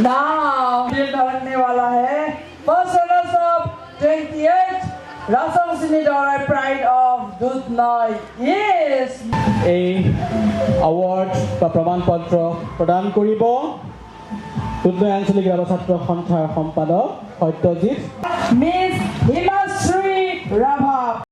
Now ये धरने वाला है first runners up 28 Rasam Sinidora Pride of Dudhnoi. Yes. এই award বা প্ৰমাণপত্ৰ প্ৰদান কৰিব দুধনৈ আঞ্চলিক গ্ৰাম ছাত্ৰ সন্থাৰ সম্পাদক সত্যজিৎ Miss Himashri Rabha.